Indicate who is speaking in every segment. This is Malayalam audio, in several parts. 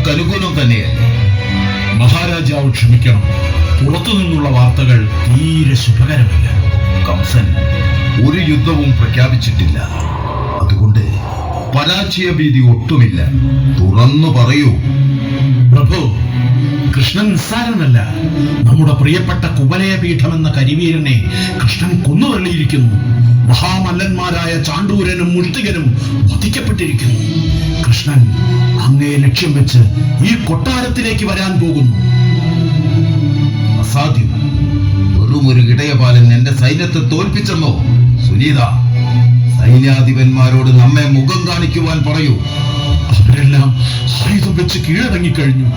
Speaker 1: നമുക്കനുകൂലം തന്നെയല്ലേ?
Speaker 2: മഹാരാജാവ് ക്ഷമിക്കണം, പുറത്തു നിന്നുള്ള വാർത്തകൾ തീരെ ശുഭകരമല്ല.
Speaker 1: കംസൻ ഒരു യുദ്ധവും പ്രഖ്യാപിച്ചിട്ടില്ല. അതുകൊണ്ട് പരാജയ ഭീതി ഒട്ടുമില്ല. തുറന്നു പറയൂ.
Speaker 2: പ്രഭു, കൃഷ്ണൻ നിസ്സാരനല്ല. നമ്മുടെ പ്രിയപ്പെട്ട കുവലയപീഠം എന്ന കരിവീരനെ കൃഷ്ണൻ കൊന്നുതള്ളിയിരിക്കുന്നു. മഹാമല്ലന്മാരായ ചാണ്ടൂരനും മുഷ്ടികനും വധിക്കപ്പെട്ടിരിക്കുന്നു. കൃഷ്ണൻ അങ്ങേ ലക്ഷ്യം വെച്ച് ഈ കൊട്ടാരത്തിലേക്ക് വരാൻ പോകുന്നു.
Speaker 1: അസാധ്യം. വെറും ഒരു ഇടയപാലൻ എന്റെ സൈന്യത്തെ തോൽപ്പിച്ചെന്നോ? സുനീത, സൈന്യാധിപന്മാരോട് നമ്മെ മുഖം കാണിക്കുവാൻ പറയൂ.
Speaker 2: അവരെല്ലാം ആയുധം വെച്ച് കീഴടങ്ങിക്കഴിഞ്ഞു.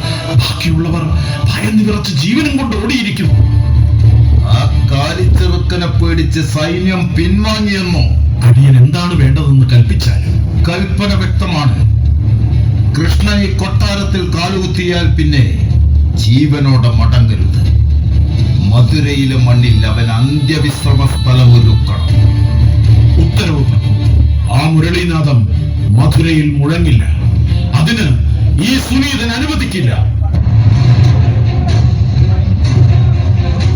Speaker 2: ബാക്കിയുള്ളവർ ഭയന്ന് വിറച്ച് ജീവനും കൊണ്ട് ഓടിയിരിക്കുന്നു.
Speaker 1: ആ കാലിച്ചെറുക്കനെ പേടിച്ച് സൈന്യം പിൻവാങ്ങിയെന്നോ?
Speaker 2: അടിയൻ എന്താണ് വേണ്ടതെന്ന് കൽപ്പിച്ചാലും.
Speaker 1: കൽപ്പന വ്യക്തമാണ്. കൃഷ്ണൻ ഈ കൊട്ടാരത്തിൽ കാലുകുത്തിയാൽ പിന്നെ ജീവനോടെ മടങ്ങരുത്. മധുരയിലെ മണ്ണിൽ അവൻ അന്ത്യവിശ്രമ സ്ഥലം ഒരുക്കണം.
Speaker 2: ഉത്തരവ്. ആ മുരളീനാഥം മധുരയിൽ മുഴങ്ങില്ല. അതിന് ഈ സുനീതൻ അനുവദിക്കില്ല.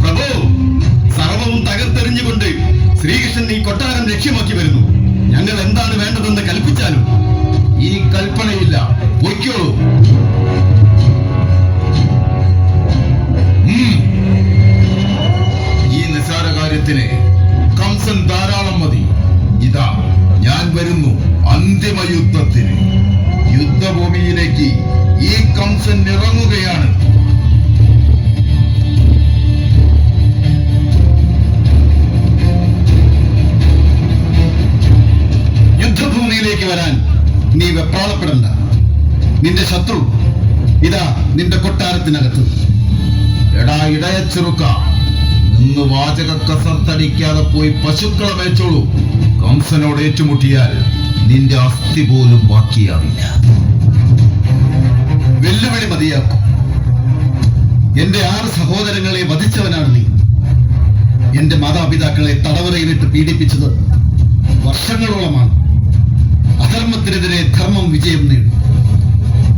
Speaker 3: പ്രഭു, സർവവും തകർത്തെറിഞ്ഞുകൊണ്ട് ശ്രീകൃഷ്ണൻ ഈ കൊട്ടാരം ലക്ഷ്യമാക്കി വരുന്നു. ഞങ്ങൾ എന്താണ് വേണ്ടതെന്ന് കൽപ്പിച്ചാലും.
Speaker 1: ഈ കൽപ്പനയില്ല. പൊയ്ക്കോളൂ. ഈ നിസാര കാര്യത്തിന് കംസൻ ധാരാളം മതി. ഇതാ ഞാൻ വരുന്നു അന്തിമ യുദ്ധത്തിന്. യുദ്ധഭൂമിയിലേക്ക് ഈ കംസൻ ഇറങ്ങുകയാണ്.
Speaker 3: യുദ്ധഭൂമിയിലേക്ക് വരാൻ നീ വെപ്രാളപ്പെടണ്ട. നിന്റെ ശത്രു ഇതാ നിന്റെ കൊട്ടാരത്തിനകത്ത്.
Speaker 1: എടാ ഇടയച്ചെറുക്ക, നിന്ന് വാചക കസർത്തടിക്കാതെ പോയി പശുക്കളെ മേച്ചോളൂ. കംസനോട് ഏറ്റുമുട്ടിയാൽ നിന്റെ അസ്ഥി പോലും ബാക്കിയാവില്ല.
Speaker 3: വെല്ലുവിളി മതിയാക്കും. എന്റെ 6 സഹോദരങ്ങളെ വധിച്ചവനാണ് നീ. എന്റെ മാതാപിതാക്കളെ തടവറയിലിട്ട് പീഡിപ്പിച്ചത് വർഷങ്ങളോളമാണ്. അധർമ്മത്തിനെതിരെ ധർമ്മം വിജയം നേടും.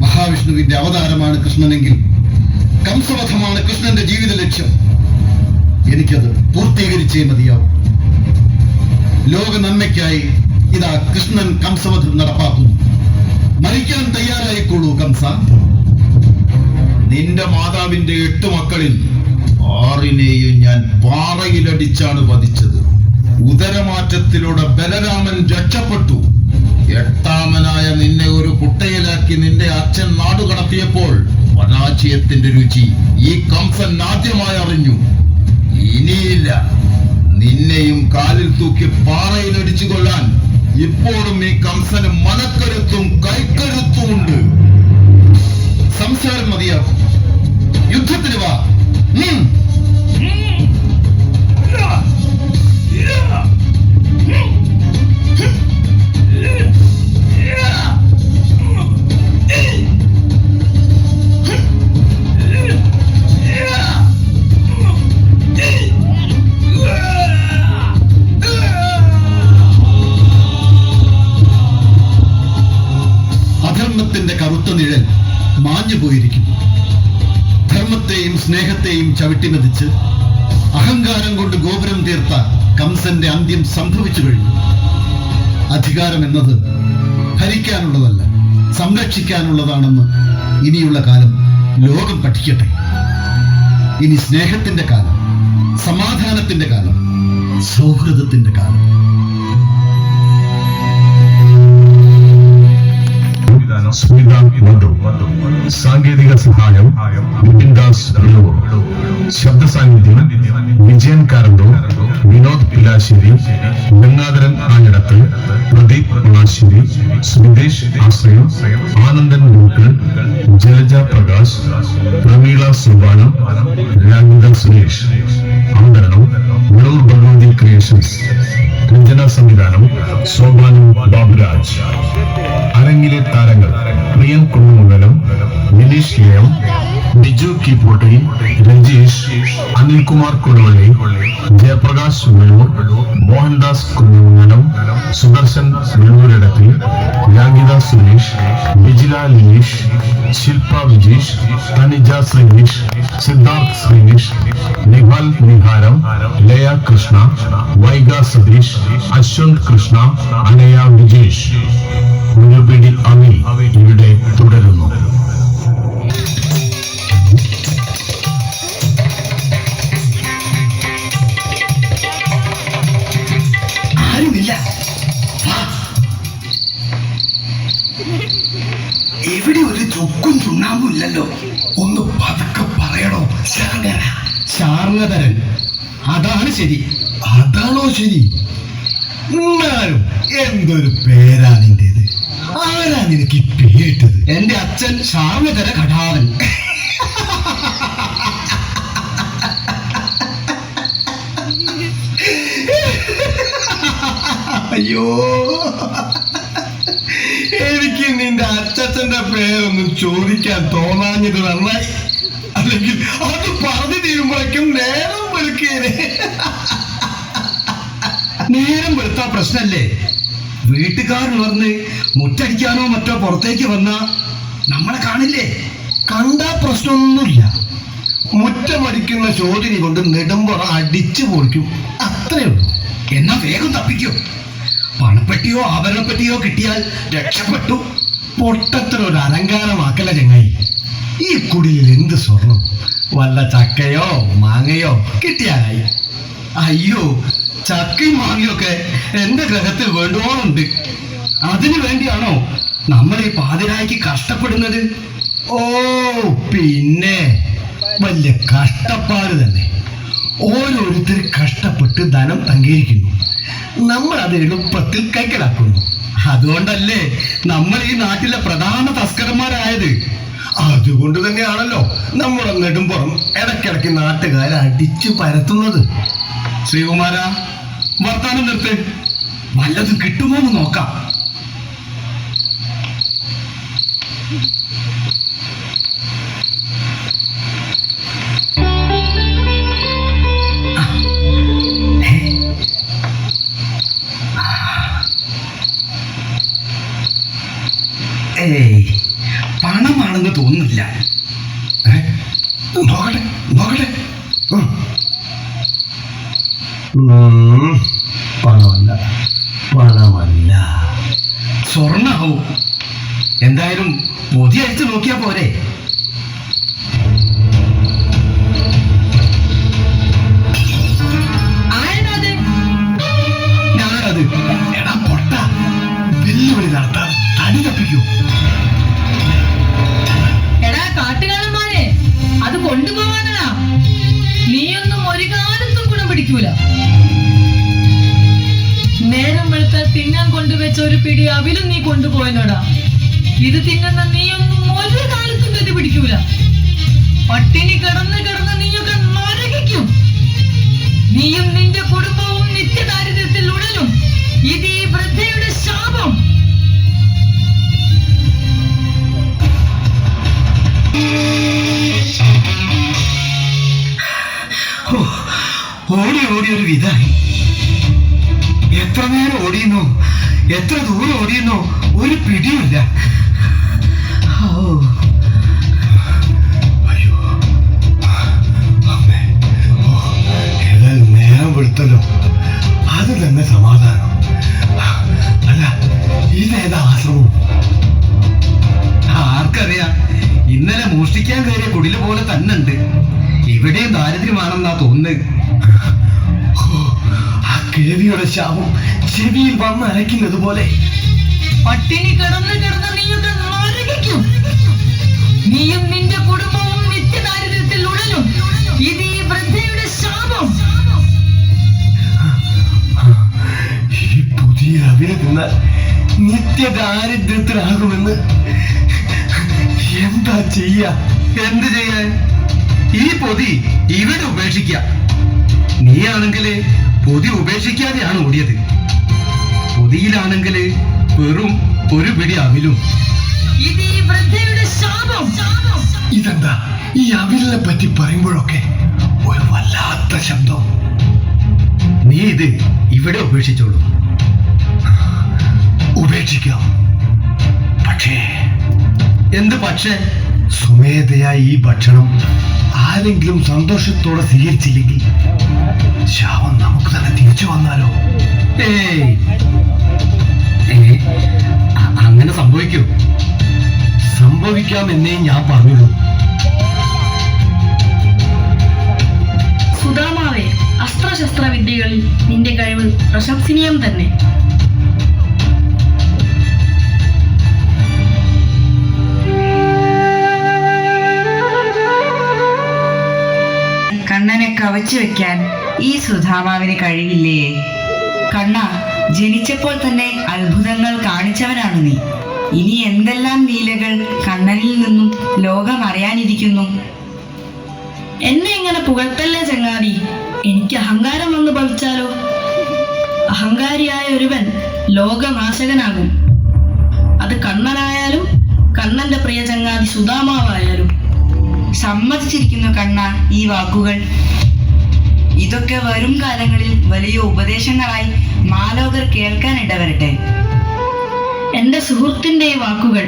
Speaker 3: മഹാവിഷ്ണുവിന്റെ അവതാരമാണ് കൃഷ്ണനെങ്കിൽ കംസവധമാണ് കൃഷ്ണന്റെ ജീവിത ലക്ഷ്യം. എനിക്കത് പൂർത്തീകരിച്ചേ മതിയാവും. ലോക നന്മയ്ക്കായി ഇതാ കൃഷ്ണൻ കംസവധം നടപ്പാക്കുന്നു. മരിക്കാൻ തയ്യാറായിക്കോളൂ കംസ.
Speaker 1: നിന്റെ മാതാവിന്റെ 8 മക്കളിൽ 6നെയും ഞാൻ പാറയിലടിച്ചാണ് വധിച്ചത്. ഉദരമാറ്റത്തിലൂടെ ബലരാമൻ രക്ഷപ്പെട്ടു. 8ാമനായ നിന്നെ ഒരു കുട്ടയിലാക്കി നിന്റെ അച്ഛൻ നാടുകടത്തിയപ്പോൾ പരാജയത്തിന്റെ രുചി ഈ കംസൻ ആദ്യമായി അറിഞ്ഞു. ഇനിയില്ല. നിന്നെയും കാലിൽ തൂക്കി പാറയിലടിച്ചു കൊള്ളാൻ ഇപ്പോഴും ഈ കംസന് മനക്കരുത്തും കൈക്കരുത്തും ഉണ്ട്.
Speaker 3: സംസാരം മതിയാകും. യുദ്ധത്തിന് വാ. അധർമ്മത്തിന്റെ കറുത്ത നിഴൽ മാഞ്ഞു പോയിരിക്കുന്നു. ധർമ്മത്തെയും സ്നേഹത്തെയും ചവിട്ടിമതിച്ച് അഹങ്കാരം കൊണ്ട് ഗോപുരം തീർത്ത കംസന്റെ അന്ത്യം സംഭവിച്ചു കഴിഞ്ഞു. അധികാരം എന്നത് ഭരിക്കാനുള്ളതല്ല, സംരക്ഷിക്കാനുള്ളതാണെന്ന് ഇനിയുള്ള കാലം ലോകം പഠിക്കട്ടെ. ഇനി സ്നേഹത്തിന്റെ കാലം, സമാധാനത്തിന്റെ കാലം, സൗഹൃദത്തിന്റെ കാലം.
Speaker 4: സ്മിത വധു, സാങ്കേതിക സഹായം വിപിൻദാസ് വിളൂർ, ശബ്ദ സാന്നിധ്യം വിജയൻ കാരന്തോ, വിനോദ് പിലാശ്ശേരി, ഗംഗാധരൻ ആഞ്ഞിടത്ത്, പ്രദീപ് മാശ്ശേരി, സുദേശ് ആശ്രയം, ആനന്ദൻ മൂക്കൽ, ജലജ പ്രകാശ്, പ്രമീള സുബാനം, രാഗിന്ദ സുരേഷ്. അവതരണം വിളൂർ ഭഗവതി ക്രിയേഷൻസ്. രചന സംവിധാനം സോപാനം ബാബുരാജ്. അരങ്ങിലെ താരങ്ങൾ പ്രിയൻ കുന്നുമംഗലം, വിനീഷ് എം, ബിജു കിപ്പോട്ടി, രജീഷ്, അനിൽകുമാർ കുളവള്ളി, ജയപ്രകാശ് വെള്ളൂർ, മോഹൻദാസ് കുഞ്ഞുമംഗലം, സുദർശൻ വെള്ളൂരിടത്തിൽ, യാഗിത സുരേഷ്, വിജില ലിനീഷ്, ശില്പ വിജീഷ്, തനിജ ശ്രീനിഷ്, സിദ്ധാർത്ഥ് ശ്രീനിഷ്, നിഹാൽ നിഹാരം, ലയ കൃഷ്ണ, വൈഗ സതീഷ്, അശ്വന്ത് കൃഷ്ണ, അനയ വിജേഷ്. ഒരു പിടി അവി ഇവിടെ തുടരുന്നു.
Speaker 3: ആരുമില്ല. എവിടെ ഒരു ചുക്കും ചുണ്ണാമ്പും ഇല്ലല്ലോ. ഒന്ന് പതുക്കെ പറയണോ? ശാർങ്ങധരൻ, അതാണ് ശരി. അതാണോ ശരി? എന്നാലും എന്തൊരു പേരാ നിന്റേത്. ആരാ നിനക്ക് ഈ പേരിട്ടത്? എന്റെ അച്ഛൻ ശാർങ്ങധര ഘടാവൻ. അയ്യോ, എനിക്ക് നിന്റെ അച്ഛന്റെ പേരൊന്നും ചോദിക്കാൻ തോന്നാഞ്ഞത് നന്നായി. അല്ലെങ്കിൽ അത് പറഞ്ഞു തീരുമ്പോഴേക്കും നേരം വെളുക്കേനെ. നേരം വെളുത്താ പ്രശ്നല്ലേ? വീട്ടുകാരുണർന്ന് മുറ്റടിക്കാനോ മറ്റോ പുറത്തേക്ക് വന്നാ നമ്മളെ കാണില്ലേ? കണ്ടാ പ്രശ്നമൊന്നുമില്ല. മുറ്റമടിക്കുന്ന ശോധന കൊണ്ട് നെടുമ്പുറ അടിച്ചു പൊളിക്കും, അത്രേ ഉള്ളൂ. എന്നാ വേഗം തപ്പിക്കും. പണപ്പെട്ടിയോ ആഭരണപ്പെട്ടിയോ കിട്ടിയാൽ രക്ഷപ്പെട്ടു. പൊട്ടത്തിനൊരു അലങ്കാരമാക്കല ചങ്ങായി. ഈ കുടിയിൽ എന്ത് സ്വർണം? വല്ല ചക്കയോ മാങ്ങയോ കിട്ടിയാലായി. അയ്യോ, ചക്കയും മാങ്ങയൊക്കെ എന്റെ ഗ്രഹത്തിൽ വേണ്ടുവോളുണ്ട്. അതിനു വേണ്ടിയാണോ നമ്മൾ ഈ പാതിരായ്ക്ക് കഷ്ടപ്പെടുന്നത്? ഓ, പിന്നെ വലിയ കഷ്ടപ്പാട് തന്നെ. ഓരോരുത്തർ കഷ്ടപ്പെട്ട് ധനം സങ്കേരിക്കുന്നു, നമ്മൾ അത് എളുപ്പത്തിൽ കൈക്കലാക്കുന്നു. അതുകൊണ്ടല്ലേ നമ്മൾ ഈ നാട്ടിലെ പ്രധാന തസ്കരന്മാരായത്. അതുകൊണ്ട് തന്നെയാണല്ലോ നമ്മുടെ നെടുമ്പുറം ഇടയ്ക്കിടയ്ക്ക് നാട്ടുകാരെ അടിച്ചു പരത്തുന്നത്. ശ്രീകുമാര, വർത്താനം നിർത്ത്. വല്ലതും കിട്ടുമോ എന്ന് നോക്കാം. ഏയ്, പണമാണെന്ന് തോന്നുന്നില്ല. നോക്കട്ടെ നോക്കട്ടെ. പണമല്ല, പണമല്ല, സ്വർണ്ണാവും. എന്തായാലും പൊതി അഴിച്ചു നോക്കിയാ പോരെ? ഞാനത്. എടാ പൊട്ട, വെല്ലുവിളി നടത്താൻ തടി തപ്പിക്കൂ.
Speaker 5: എടാ കാട്ടുകാലന്മാരെ, അത് കൊണ്ടുപോവാനാ. നീയൊന്നും ഒരു കാലത്തും ഗുണം പിടിക്കൂല. നേരം വെളുത്താൽ തിന്നാൻ കൊണ്ടുവച്ച ഒരു പിടി അവിലും നീ കൊണ്ടുപോയനോടാ. ഇത് തിന്നുന്ന നീയൊന്നും ഒരു കാലത്തും ഗതി പിടിക്കൂല. പട്ടിണി കിടന്ന് കിടന്ന് നീയൊക്കെ നരകിക്കും. നീയും നിന്റെ കുടുംബവും നിത്യദാരിദ്ര്യത്തിൽ ഉടലും. ഇത് ഈ വൃദ്ധയുടെ ശാപം.
Speaker 3: ഓടി ഓടി ഒരു വിധായി. എത്ര നേരം ഓടിയെന്നോ, എത്ര ദൂരം ഓടിയെന്നോ ഒരു പിടിയുമില്ല. അയ്യോ, അമ്മേ, ഏതായാലും നേരം വെളുത്തല്ലോ, അത് തന്നെ സമാധാനം. അല്ല, ഇതേതാ ആശ്രമം? ആർക്കറിയാം. ഇന്നലെ മോഷ്ടിക്കാൻ കയറിയ കുടില് പോലെ തന്നെ ഉണ്ട്. ഇവിടെയും ദാരിദ്ര്യമാണെന്നാ തോന്നുന്നത്. ആ കേവിയുടെ ശാപം ചെവിയിൽ വന്ന് അരയ്ക്കുന്നത് പോലെ.
Speaker 5: പട്ടിണി കിടന്ന് കിടന്ന് നീയൊക്കെ നരകിക്കും. നീയും നിന്റെ കുടുംബവും നിത്യദാരിദ്ര്യത്തിൽ ഉടലും. ഇത് ഈ വൃദ്ധയുടെ ശാപം.
Speaker 3: ഈ പുതിയ അവിനെ തിന്നാൽ നിത്യദാരിദ്ര്യത്തിലാകുമെന്ന് എന്താ ചെയ്യാ? എന്ത് ചെയ്യാൻ? ഈ പൊതി ഇവിടെ ഉപേക്ഷിക്ക. നീയാണെങ്കില് പൊതി ഉപേക്ഷിക്കാതെയാണ് ഓടിയത്. പൊതിയിലാണെങ്കില് വെറും ഒരു പിടി അവിലും.
Speaker 5: ഇത് ഈ വൃദ്ധയുടെ ശാപം.
Speaker 3: ഇതെന്താ ഈ അവിലിനെ പറ്റി പറയുമ്പോഴൊക്കെ ഒരു വല്ലാത്ത ശബ്ദം? നീ ഇത് ഇവിടെ ഉപേക്ഷിച്ചോളൂ. ഉപേക്ഷിക്കാം. പക്ഷേ എന്ത് പക്ഷേ? സ്വമേധയാ ഈ ഭക്ഷണം ആരെങ്കിലും സന്തോഷത്തോടെ സ്വീകരിച്ചില്ലെങ്കിൽ ശാപം നമുക്ക് തന്നെ തിരിച്ചു വന്നാലോ? അങ്ങനെ സംഭവിക്കൂ? സംഭവിക്കാമെന്നേ ഞാൻ പറഞ്ഞുള്ളൂ.
Speaker 5: സുധാമാവേ, അസ്ത്രശസ്ത്ര വിദ്യകളിൽ നിന്റെ കഴിവ് പ്രശംസനീയം തന്നെ.
Speaker 6: കണ്ണനെ കവച്ചു വെക്കാൻ ഈ സുധാമാവിന് കഴിവില്ലേ? കണ്ണ, ജനിച്ചപ്പോൾ തന്നെ അത്ഭുതങ്ങൾ കാണിച്ചവനാണ് നീ. ഇനി എന്തെല്ലാം ലീലകൾ കണ്ണനിൽ നിന്നും ലോകം അറിയാനിരിക്കുന്നു.
Speaker 5: എന്നെ ഇങ്ങനെ പുകഴ്ത്തല്ലേ ചങ്ങാതി. എനിക്ക് അഹങ്കാരം വന്ന് ഭവിച്ചാലോ? അഹങ്കാരിയായ ഒരുവൻ ലോകനാശകനാകും. അത് കണ്ണനായാലും കണ്ണന്റെ പ്രിയ ചങ്ങാതി സുധാമാവായാലും.
Speaker 6: സമ്മതിച്ചിരിക്കുന്നു കണ്ണ ഈ വാക്കുകൾ. ഇതൊക്കെ വരും കാലങ്ങളിൽ വലിയ ഉപദേശങ്ങളായി മാലോകർ കേൾക്കാൻ ഇടവരട്ടെ.
Speaker 5: എന്റെ സുഹൃത്തിന്റെ ഈ വാക്കുകൾ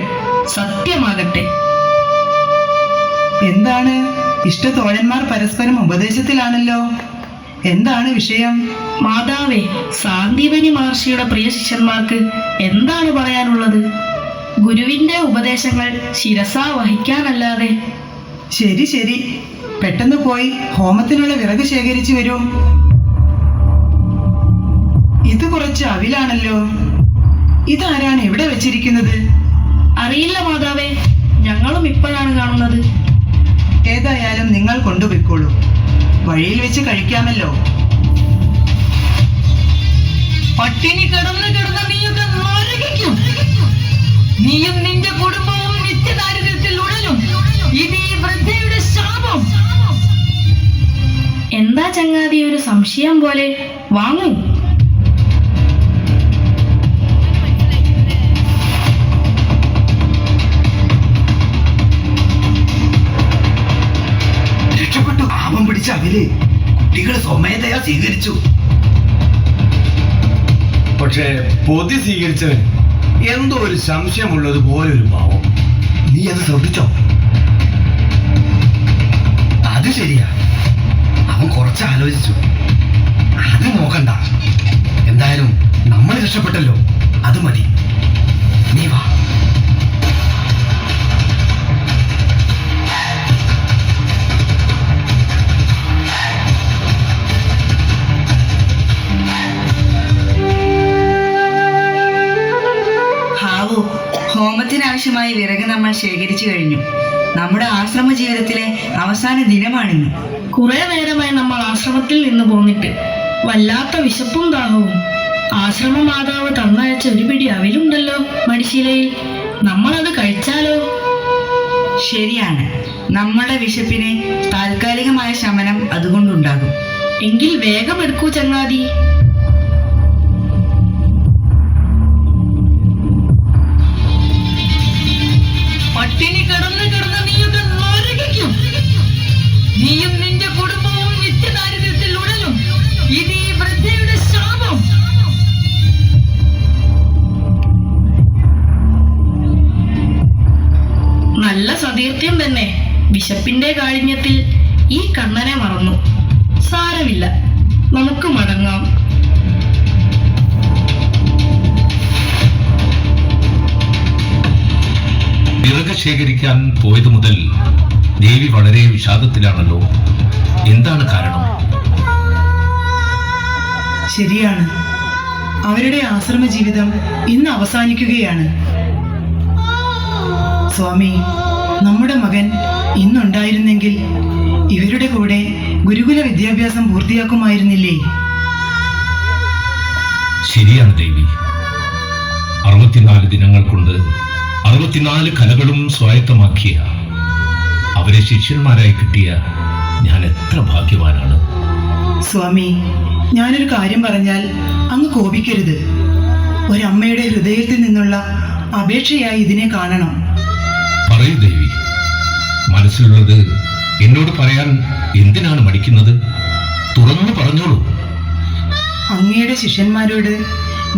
Speaker 5: സത്യമാകട്ടെ.
Speaker 6: എന്താണ്, ഇഷ്ടതോഴന്മാർ പരസ്പരം ഉപദേശത്തിലാണല്ലോ. എന്താണ് വിഷയം?
Speaker 5: മാതാവേ, സാന്ദീപനി മഹർഷിയുടെ പ്രിയ ശിഷ്യന്മാർക്ക് എന്താണ് പറയാനുള്ളത്? ഗുരുവിന്റെ ഉപദേശങ്ങൾ ശിരസാ വഹിക്കാനല്ലാതെ.
Speaker 6: ശരി ശരി, പെട്ടെന്ന് പോയി ഹോമത്തിനുള്ള വിറക് ശേഖരിച്ചു വരൂ. ഇത് കുറച്ച് അവിലാണല്ലോ. ഇതാരാണ് ഇവിടെ വെച്ചിരിക്കുന്നത്?
Speaker 5: അറിയില്ല മാതാവേ, ഞങ്ങളും ഇപ്പോഴാണ് കാണുന്നത്.
Speaker 6: ഏതായാലും നിങ്ങൾ കൊണ്ടുപോയിക്കോളൂ. വഴിയിൽ വെച്ച് കഴിക്കാമല്ലോ.
Speaker 5: പട്ടിണി കിടന്ന് കിടന്ന് നീയൊക്കെ നരകിക്കും. നീയും നിന്റെ കുടുംബവും നിത്യദാരിദ്ര്യത്തിൽ ഉടലും. ഇത് ഈ വൃദ്ധയുടെ ശാപം. എന്താ ചങ്ങാതി ഒരു സംശയം പോലെ? വാങ്ങൂ.
Speaker 3: രക്ഷപ്പെട്ടു. പാപം പിടിച്ച അവില് കുട്ടികൾ സ്വമേധയാ സ്വീകരിച്ചു. പക്ഷേ പൊതി സ്വീകരിച്ചവൻ എന്തോ ഒരു സംശയമുള്ളത് പോലെ ഒരു ഭാവം. നീ അത് ശ്രദ്ധിച്ചോ? അത് ശരിയാ, അവൻ കുറച്ച് ആലോചിച്ചു. അത് നോക്കണ്ട. എന്തായാലും നമ്മൾ രക്ഷപ്പെട്ടല്ലോ, അത് മതി. നീ വാ.
Speaker 6: ഹാവു, ഹോമത്തിനാവശ്യമായ വിറക് നമ്മൾ ശേഖരിച്ചു കഴിഞ്ഞു. നമ്മുടെ ആശ്രമ ജീവിതത്തിലെ അവസാന ദിനമാണിന്ന്.
Speaker 5: കുറെ നേരമായി നമ്മൾ ആശ്രമത്തിൽ നിന്ന് പോന്നിട്ട് വല്ലാത്ത വിശപ്പും ദാഹവും. ആശ്രമ മാതാവ് തന്നയച്ച ഒരു പിടി അവിലുണ്ടല്ലോ മടിശീലയിൽ. നമ്മളത് കഴിച്ചാലോ?
Speaker 6: ശരിയാണ്, നമ്മുടെ വിശപ്പിന് താൽക്കാലികമായ ശമനം അതുകൊണ്ടുണ്ടാകും.
Speaker 5: എങ്കിൽ വേഗം എടുക്കൂ ചങ്ങാതി. പട്ടിണി കിടന്ന് കിടന്ന് നീയൊക്കെ നരകിക്കും. നീയും നിന്റെ കുടുംബവും നിത്യദാരിദ്ര്യത്തിൽ ഉടലും. ഇത് ഈ വൃദ്ധയുടെ ശാപം. നല്ല സതീർത്ഥ്യം തന്നെ. വിശപ്പിന്റെ കാഠിന്യത്തിൽ ഈ കണ്ണനെ മറന്നു. സാരമില്ല, നമുക്ക് മടങ്ങാം.
Speaker 1: വിറക് ശേഖരിക്കാൻ പോയത് മുതൽ ദേവി വളരെ വിഷാദത്തിലാണല്ലോ. എന്താണ് കാരണം?
Speaker 6: ശരിയാണ്, അവരുടെ ആശ്രമ ജീവിതം ഇന്ന് അവസാനിക്കുകയാണ്. സ്വാമി, നമ്മുടെ മകൻ ഇന്നുണ്ടായിരുന്നെങ്കിൽ ഇവരുടെ കൂടെ ഗുരുകുല വിദ്യാഭ്യാസം പൂർത്തിയാക്കുമായിരുന്നില്ലേ?
Speaker 1: ശരിയാണ് ദേവി. 64 ദിനങ്ങൾ കൊണ്ട് 64 കലകളും സ്വായത്തമാക്കിയ അവരെ ശിഷ്യന്മാരായി കിട്ടിയ ഞാൻ എത്ര ഭാഗ്യവാനാണ്.
Speaker 6: സ്വാമി, ഞാനൊരു കാര്യം പറഞ്ഞാൽ അങ്ങ് കോപിക്കരുത്. ഒരമ്മയുടെ ഹൃദയത്തിൽ നിന്നുള്ള അപേക്ഷയായി ഇതിനെ കാണണം.
Speaker 1: പറയൂ ദേവി.
Speaker 2: മനസ്സിലുള്ളത് എന്നോട് പറയാൻ എന്തിനാണ് മടിക്കുന്നത്? തുറന്നു പറഞ്ഞോളൂ.
Speaker 7: അങ്ങയുടെ ശിഷ്യന്മാരോട്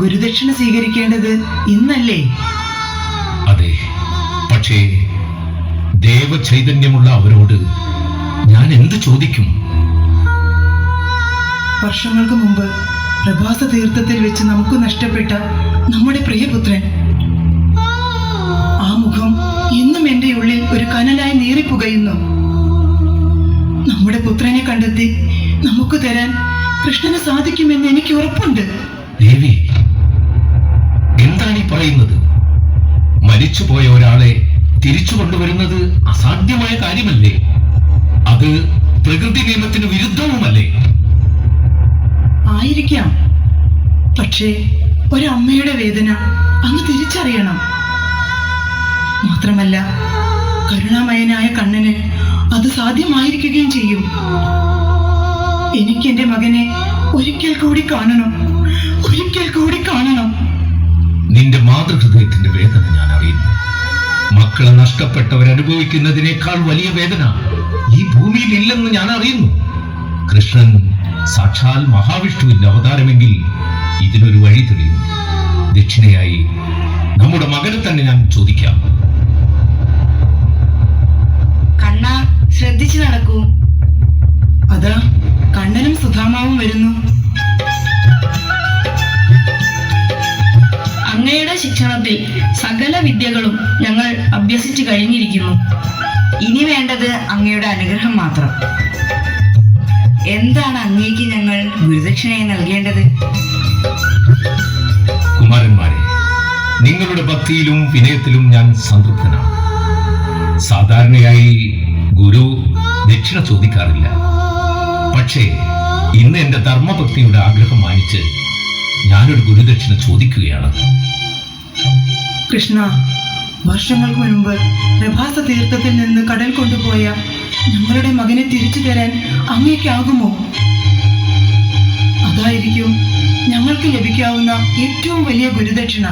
Speaker 7: ഗുരുദക്ഷിണ സ്വീകരിക്കേണ്ടത് ഇന്നല്ലേ?
Speaker 2: അതെ, പക്ഷേ ദേവചൈതന്യമുള്ള അവരോട് ഞാൻ എന്ത് ചോദിക്കും?
Speaker 7: വർഷങ്ങൾക്ക് മുമ്പ് പ്രഭാസ തീർത്ഥത്തിൽ വെച്ച് നമുക്ക് നഷ്ടപ്പെട്ട നമ്മുടെ പ്രിയപുത്രൻ. ആ മുഖം ഇന്നും എന്റെ ഉള്ളിൽ ഒരു കനലായി നീറിപ്പുകയുന്നു. നമ്മുടെ പുത്രനെ കണ്ടെത്തി നമുക്ക് തരാൻ കൃഷ്ണന് സാധിക്കുമെന്ന് എനിക്ക് ഉറപ്പുണ്ട്.
Speaker 2: ദേവി, എന്താണ് ഈ പറയുന്നത്? മരിച്ചുപോയ ഒരാളെ തിരിച്ചു കൊണ്ടുവരുന്നത് അസാധ്യമായ കാര്യമല്ലേ? അത് പ്രകൃതി നിയമത്തിന് വിരുദ്ധവുമല്ലേ?
Speaker 7: ആയിരിക്കാം, പക്ഷേ ഒരമ്മയുടെ വേദന അങ്ങ് തിരിച്ചറിയണം. മാത്രമല്ല, കരുണാമയനായ കണ്ണന് അത് സാധ്യമായിരിക്കുകയും ചെയ്യും. എനിക്ക് എന്റെ മകനെ ഒരിക്കൽ കൂടി കാണണം, ഒരിക്കൽ കൂടി കാണണം.
Speaker 2: നിന്റെ മാതൃഹൃദയത്തിന്റെ വേദന ഞാൻ അറിയുന്നു. മക്കളെ നഷ്ടപ്പെട്ടവരനുഭവിക്കുന്നതിനേക്കാൾ വലിയ വേദന ഈ ഭൂമിയിൽ ഇല്ലെന്ന് ഞാൻ അറിയുന്നു. കൃഷ്ണൻ സാക്ഷാൽ മഹാവിഷ്ണുവിന്റെ അവതാരമെങ്കിൽ ഇതിനൊരു വഴി തെളിയും. ദക്ഷിണയായി നമ്മുടെ മകനെ തന്നെ ഞാൻ ചോദിക്കാം.
Speaker 6: കണ്ണ, ശ്രദ്ധിച്ചു നടക്കൂ.
Speaker 7: അതാ കണ്ണനും സുധാമാവും വരുന്നു.
Speaker 8: അങ്ങയുടെ ശിക്ഷണത്തിൽ സകല വിദ്യകളും ഞങ്ങൾ അഭ്യസിച്ചു കഴിഞ്ഞിരിക്കുന്നു.
Speaker 6: ഇനി വേണ്ടത് അങ്ങയുടെ അനുഗ്രഹം മാത്രം. എന്താണ് അങ്ങേക്ക് ഞങ്ങൾ ഗുരുദക്ഷിണയായി നൽകേണ്ടത്?
Speaker 2: കുമാരന്മാരെ, നിങ്ങളുടെ ഭക്തിയിലും വിനയത്തിലും ഞാൻ സംതൃപ്തനാണ്. സാധാരണയായി ഗുരു ദക്ഷിണ ചോദിക്കാറില്ല. പക്ഷേ ഇന്ന് എന്റെ ധർമ്മഭക്തിയുടെ ആഗ്രഹം മാനിച്ച് ഞാനൊരു ഗുരുദക്ഷിണ ചോദിക്കുകയാണ്.
Speaker 7: കൃഷ്ണ, വർഷങ്ങൾക്ക് മുൻപ് പ്രഭാസ തീർത്ഥത്തിൽ നിന്ന് കടൽ കൊണ്ടുപോയ ഞങ്ങളുടെ മകനെ തിരിച്ചു തരാൻ അങ്ങേക്കാകുമോ? അതായിരിക്കും ഞങ്ങൾക്ക് ലഭിക്കാവുന്ന ഏറ്റവും വലിയ ഗുരുദക്ഷിണ.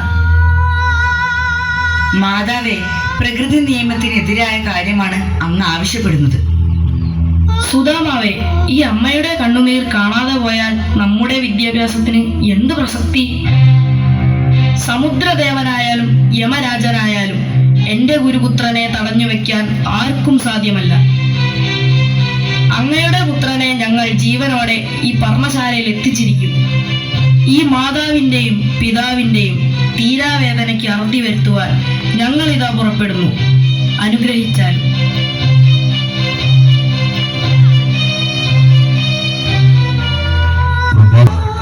Speaker 6: മാതാവേ, പ്രകൃതി നിയമത്തിനെതിരായ കാര്യമാണ് അങ്ങ് ആവശ്യപ്പെടുന്നത്.
Speaker 8: സുധാമാവേ, ഈ അമ്മയുടെ കണ്ണുനീർ കാണാതെ പോയാൽ നമ്മുടെ വിദ്യാഭ്യാസത്തിന് എന്ത് പ്രസക്തി? സമുദ്രദേവനായാലും യമരാജനായാലും എന്റെ ഗുരുപുത്രനെ തടഞ്ഞു വെക്കാൻ ആർക്കും സാധ്യമല്ല. അങ്ങയുടെ പുത്രനെ ഞങ്ങൾ ജീവനോടെ ഈ പർണശാലയിൽ എത്തിച്ചിരിക്കും. ഈ മാതാവിന്റെയും പിതാവിന്റെയും തീരാവേദനയ്ക്ക് അറുതി വരുത്തുവാൻ ഞങ്ങൾ ഇതാ പുറപ്പെടുന്നു. അനുഗ്രഹിച്ചാൽ.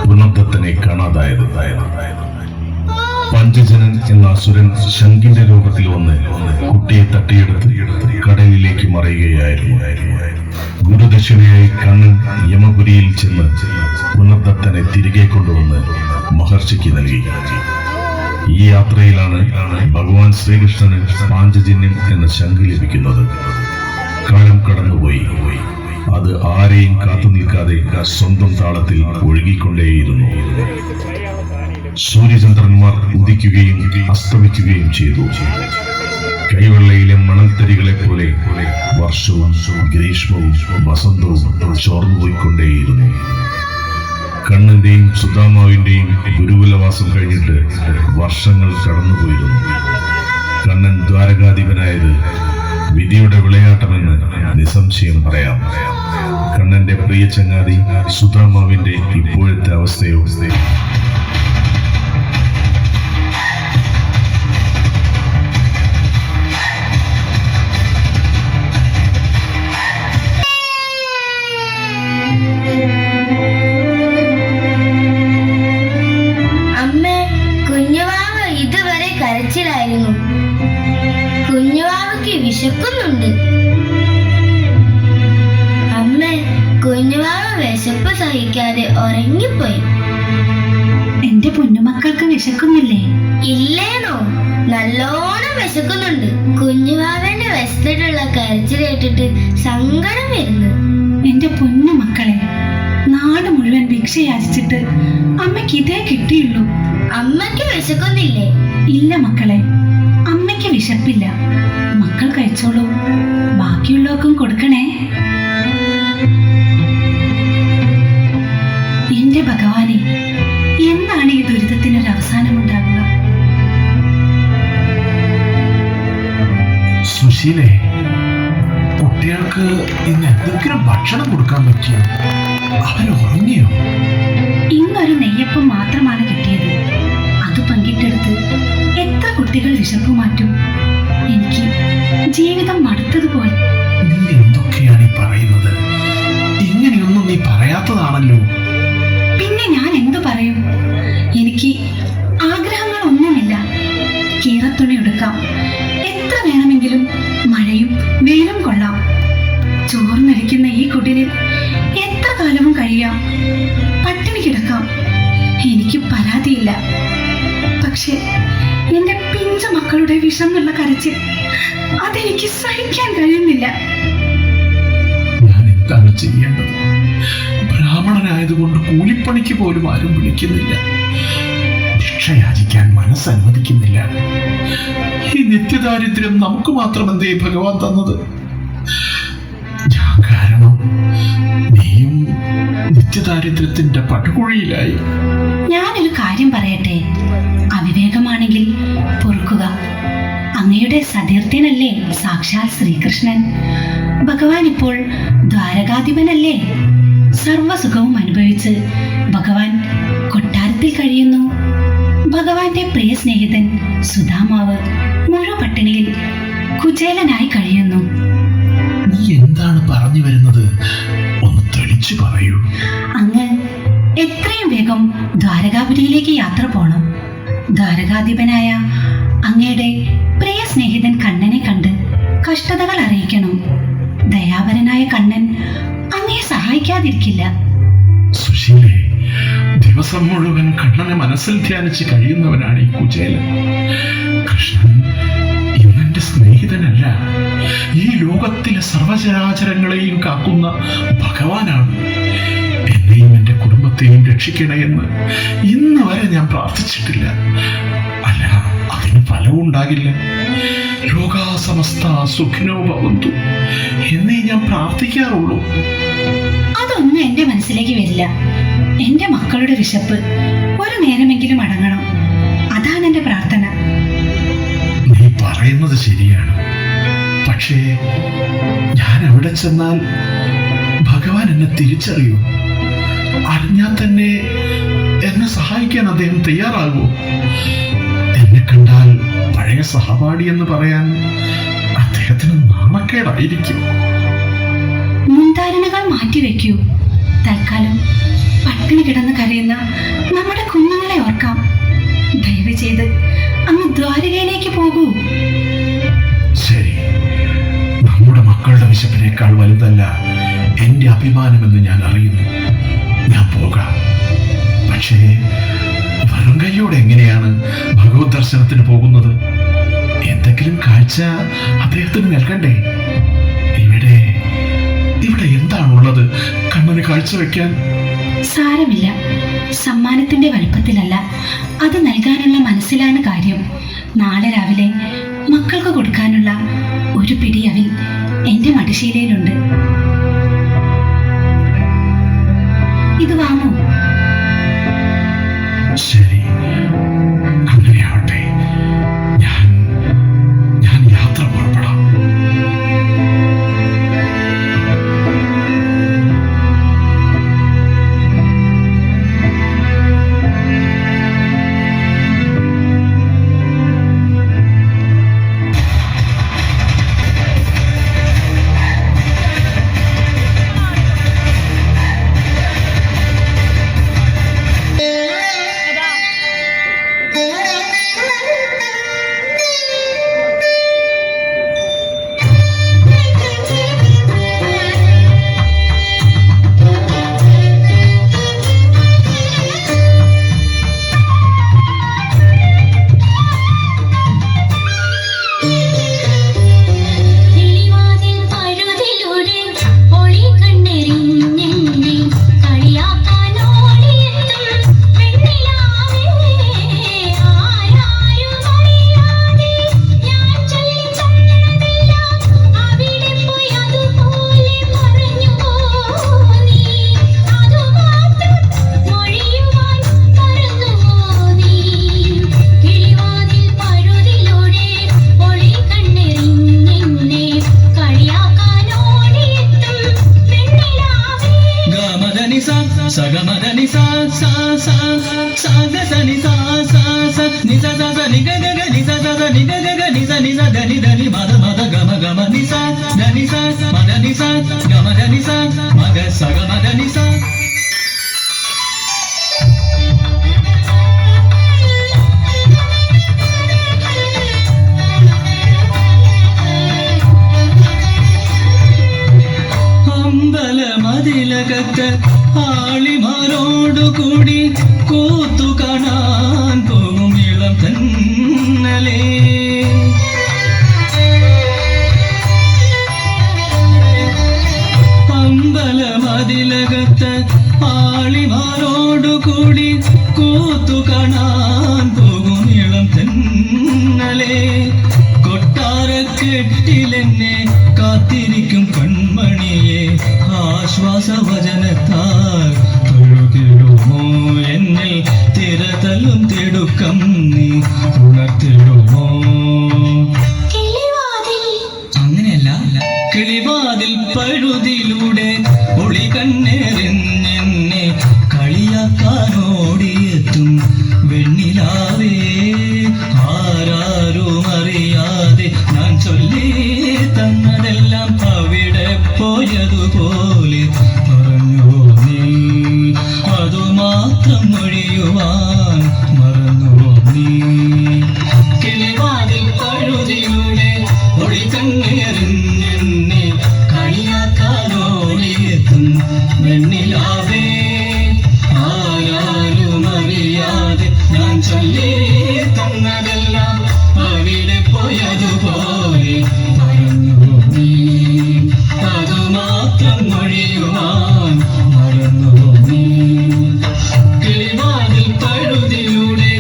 Speaker 4: പുനർദത്തനെ കാണാതായത്. പഞ്ചജനൻ എന്ന അസുരൻ ശങ്കിന്റെ രൂപത്തിൽ വന്ന് കുട്ടിയെ തട്ടിയെടുത്ത് കടലിലേക്ക് മറയുകയായിരുന്നു. ഗുരുദക്ഷിണയായി കണ്ണൻ യമപുരിയിൽ ചെന്ന് പുനർദത്തനെ തിരികെ കൊണ്ടുവന്ന് മഹർഷിക്ക് നൽകി. ഈ യാത്രയിലാണ് ഭഗവാൻ ശ്രീകൃഷ്ണന് പാഞ്ചജന്യം എന്ന ശംഖ് ലഭിക്കുന്നത്. കാലം കടന്നുപോയി. അത് ആരെയും കാത്തു നിൽക്കാതെ സ്വന്തം താളത്തിൽ ഒഴുകിക്കൊണ്ടേയിരുന്നു. സൂര്യചന്ദ്രന്മാർ ഉദിക്കുകയും അസ്തമിക്കുകയും ചെയ്തു. കൈവെള്ളയിലെ മണൽത്തരികളെ പോലെ വർഷവും ഗ്രീഷ്മവും വസന്തവും ചോർന്നുപോയിക്കൊണ്ടേയിരുന്നു. കണ്ണന്റെയും സുധാമാവിന്റെയും ഗുരുകുലവാസം കഴിഞ്ഞിട്ട് വർഷങ്ങൾ കടന്നുപോയിരുന്നു. കണ്ണൻ ദ്വാരകാധിപനായത് വിധിയുടെ വിളയാട്ടമെന്ന് നിസ്സംശയം പറയാം. കണ്ണന്റെ പ്രിയ ചങ്ങാതി സുധാമാവിന്റെ ഇപ്പോഴത്തെ അവസ്ഥയോ?
Speaker 9: അമ്മേ, കുഞ്ഞുവാവ ഇതുവരെ കരച്ചിലായിരുന്നു. കുഞ്ഞുവാവയ്ക്ക് വിശക്കുന്നുണ്ട്. അമ്മേ, കുഞ്ഞുവാവ വിശപ്പ് സഹിക്കാതെ ഉറങ്ങിപ്പോയി.
Speaker 10: എന്റെ പൊന്നുമക്കൾക്ക് വിശക്കുന്നില്ലേ?
Speaker 9: ഇല്ലേനോ, നല്ലോണം വിശക്കുന്നുണ്ട്. കുഞ്ഞുവാവന്റെ വിശന്നിട്ടുള്ള കരച്ചിൽ കേട്ടിട്ട് സങ്കടം വരുന്നു.
Speaker 10: എന്റെ പൊന്നുമക്കളെ, നാട് മുഴുവൻ ഭിക്ഷ യാചിച്ചിട്ട് അമ്മയ്ക്ക് ഇതേ കിട്ടിയുള്ളൂ.
Speaker 9: അമ്മയ്ക്ക് വിശക്കുന്നില്ലേ?
Speaker 10: ഇല്ല മക്കളെ, അമ്മയ്ക്ക് വിശപ്പില്ല. മക്കൾ കഴിച്ചോളൂ, ബാക്കി ബാക്കിയുള്ളവർക്കും കൊടുക്കണേ. എന്റെ ഭഗവാനെ, എന്നാണ് ഈ ദുരിതത്തിനൊരു അവസാനമുണ്ടാകുക?
Speaker 4: സുശീലേ, കുട്ടികൾക്ക് ഇന്ന് എന്തെങ്കിലും ഭക്ഷണം കൊടുക്കാൻ പറ്റിയോ? അവൻ ഉറങ്ങിയോ?
Speaker 10: ഇന്നൊരു നെയ്യപ്പം മാത്രമാണ് കിട്ടിയത്. അത് പങ്കിട്ടെടുത്ത് എത്ര കുട്ടികൾ വിശപ്പ് മാറ്റും? എനിക്ക് ജീവിതം മടുത്തതുപോലെ.
Speaker 4: നീ എന്തൊക്കെയാണ് ഈ പറയുന്നത്? ഇങ്ങനെയൊന്നും നീ പറയാത്തതാണല്ലോ.
Speaker 10: പിന്നെ ഞാൻ എന്തു പറയും? എനിക്ക് ആഗ്രഹങ്ങളൊന്നുമില്ല. കീറത്തുണി എടുക്കാം, എത്ര വേണമെങ്കിലും മഴയും വെയിലും കൊള്ളാം. ചോർന്നടിക്കുന്ന ഈ കുടിലിൽ എത്ര കാലവും കഴിയാം. പട്ടിണി കിടക്കാം, എനിക്ക് പരാതിയില്ല. പക്ഷെ എന്റെ പിഞ്ചു മക്കളുടെ വിഷമുള്ള കരച്ചിൽ അതെനിക്ക് സഹിക്കാൻ കഴിയുന്നില്ല.
Speaker 4: ഞാൻ എന്താണ് ചെയ്യേണ്ടത്? ബ്രാഹ്മണനായതുകൊണ്ട് കൂലിപ്പണിക്ക് പോലും ആരും വിളിക്കുന്നില്ല. ഭിക്ഷയാചിക്കാൻ മനസ്സനുവദിക്കുന്നില്ല. ഈ നിത്യദാരിദ്ര്യം നമുക്ക് മാത്രം എന്തേ ഭഗവാൻ തന്നത്? ഞാൻ കാരണം നീയും നിത്യദാരിദ്ര്യത്തിന്റെ പടുകുഴിയിലായി.
Speaker 10: ഞാനൊരു കാര്യം പറയട്ടെ, അവിവേകമാണെങ്കിൽ പൊറുക്കുക. അങ്ങയുടെ സതീർത്ഥ്യനല്ലേ സാക്ഷാൽ ശ്രീകൃഷ്ണൻ. ഭഗവാൻ ഇപ്പോൾ ദ്വാരകാധിപനല്ലേ. സർവസുഖവും അനുഭവിച്ച് ഭഗവാൻ കൊട്ടാരത്തിൽ കഴിയുന്നു. ഭഗവാന്റെ പ്രിയ സ്നേഹിതൻ സുധാമാവ് മുഴുപട്ടിണിയിൽ കുചേലനായി കഴിയുന്നു.
Speaker 4: നീ എന്താണ് പറഞ്ഞു വരുന്നത്? ഒന്ന് തെളിച്ചു പറയൂ.
Speaker 10: അങ്ങ് എത്രയും വേഗം ദ്വാരകാപുരിയിലേക്ക് യാത്ര പോണം. ദ്വാരകാധിപനായ അങ്ങയുടെ പ്രിയ സ്നേഹിതൻ കണ്ണനെ കണ്ട് കഷ്ടതകൾ അറിയിക്കണം. ദയാപരനായ കണ്ണൻ അങ്ങയെ സഹായിക്കാതിരിക്കില്ല.
Speaker 4: സുശീലേ, ദിവസം മുഴുവൻ കണ്ണനെ മനസ്സിൽ ധ്യാനിച്ച് കഴിയുന്നവനാണ് ഈ കുചേലൻ. കൃഷ്ണൻ ഇന്നെന്റെ സ്നേഹിതനല്ല, ഈ ലോകത്തിലെ സർവചരാചരങ്ങളെയും കാക്കുന്ന ഭഗവാനാണ്. എന്നെയും എന്റെ കുടുംബത്തെയും രക്ഷിക്കണേ എന്ന് ഇന്ന് വരെ ഞാൻ പ്രാർത്ഥിച്ചിട്ടില്ല. അല്ല, അതിന് ഫലവും ഉണ്ടാകില്ല. ലോകാസമസ്ത സുഖിനോ ഭവന്തു എന്നേ ഞാൻ പ്രാർത്ഥിക്കാറുള്ളൂ.
Speaker 10: അതൊന്നും എന്റെ മനസ്സിലേക്ക് വരില്ല. എന്റെ മക്കളുടെ വിശപ്പ് ഒരു നേരമെങ്കിലും അടങ്ങണം. അതാണ് എന്റെ പ്രാർത്ഥന.
Speaker 4: നീ പറയുന്നത് ശരിയാണ്. പക്ഷേ ഞാൻ എവിടെ ചെന്നാൽ ഭഗവാൻ എന്നെ തിരിച്ചറിയൂ? അറിഞ്ഞാൽ തന്നെ എന്നെ സഹായിക്കാൻ അദ്ദേഹം തയ്യാറാകുമോ? എന്നെ കണ്ടാൽ പഴയ സഹപാഠി എന്ന് പറയാൻ അദ്ദേഹത്തിന് നാണക്കേടായിരിക്കും.
Speaker 10: മുൻധാരണകൾ മാറ്റിവെക്കൂ. തൽക്കാലം പട്ടിണി കിടന്ന് കരയുന്ന നമ്മുടെ കുഞ്ഞുങ്ങളെ ഓർക്കാം. ദയവ് ചെയ്ത് അങ്ങ് ദ്വാരകയിലേക്ക് പോകൂ.
Speaker 4: ശരി, നമ്മുടെ മക്കളുടെ വിശപ്പിനേക്കാൾ വലുതല്ല എന്റെ അഭിമാനമെന്ന് ഞാൻ അറിയുന്നു. ഞാൻ പോകാം. പക്ഷേ വെറും കൈയോടെ എങ്ങനെയാണ് ഭഗവത് ദർശനത്തിന് പോകുന്നത്? എന്തെങ്കിലും കാഴ്ച അദ്ദേഹത്തിന് നൽകണ്ടേ? ഇവിടെ ഇവിടെ എന്താണുള്ളത് കണ്ണന് കാഴ്ചവെക്കാൻ?
Speaker 10: സാരമില്ല, സമ്മാനത്തിന്റെ വലുപ്പത്തിലല്ല, അത് നൽകാനുള്ള മനസ്സിലാണ് കാര്യം. നാളെ രാവിലെ മക്കൾക്ക് കൊടുക്കാനുള്ള ഒരു പിടി അവിൽ എന്റെ മടിശീലയിലുണ്ട്. ഇത് വാങ്ങൂ.
Speaker 4: ശരി, അങ്ങനെയാവട്ടെ. ഞാൻ യാത്ര പുറപ്പെടാം.
Speaker 3: സഗമദ നി സ സ സ സ ഗ സ നി സ സ സ നി സ സ സ നി ഗ ഗ ഗ നി സ സ സ നി ഗ ഗ ഗ നി സ ധ നി മദ മദ ഗമ ഗമ നി സ ധ നി സ മദ നി സ ഗമ ധ നി സ മഗ സഗമദ നി സ. അമ്പലമതിലകത്ത് ആളിമാരോടുകൂടി കൂത്തു കാണാൻ പോകും ഇളം തന്നലേ. അമ്പലമതിലകത്ത് ആളിമാരോടുകൂടി കൂത്തു കാണാൻ പോകും ഇളം തന്നലേ. കൊട്ടാരക്കെട്ടിലെന്നെ കാത്തിരിക്കും കൺമണിയെ ആശ്വാസവചനത്താൽ തൊഴുകിടുമോ എന്നിൽ തിരതലും തിടുക്കം നീ ഉണർത്തിടുമോ. അങ്ങനെയല്ല, കിളിവാതിൽ പഴുതിലൂടെ ഒളി കണ്ണെറിഞ്ഞെന്നെ കളിയാക്കാനോടിയെത്തും വെണ്ണിലാവേ. ആരാരും അറിയാതെ ഞാൻ ചൊല്ലി തന്നതെല്ലാം അവിടെ പോയതുപോലെ പറഞ്ഞു നീ. അതുമാത്രം മൊഴിയുവാൻ മറന്നു നീ. കിളിവാതിൽ പഴുതിലൂടെ ഒളി കണ്ണെറിഞ്ഞെന്നെ കളിയാക്കാനോടിയെത്തും വെണ്ണിലാവേ. ആരാരും അറിയാതെ ഞാൻ ചൊല്ലി തന്നതെല്ലാം അവിടെ പോയതുപോലെ പറഞ്ഞു നീ. അതുമാത്രം മൊഴിയുവാൻ മറന്നു നീ. കിളിവാതിൽ പഴുതിലൂടെ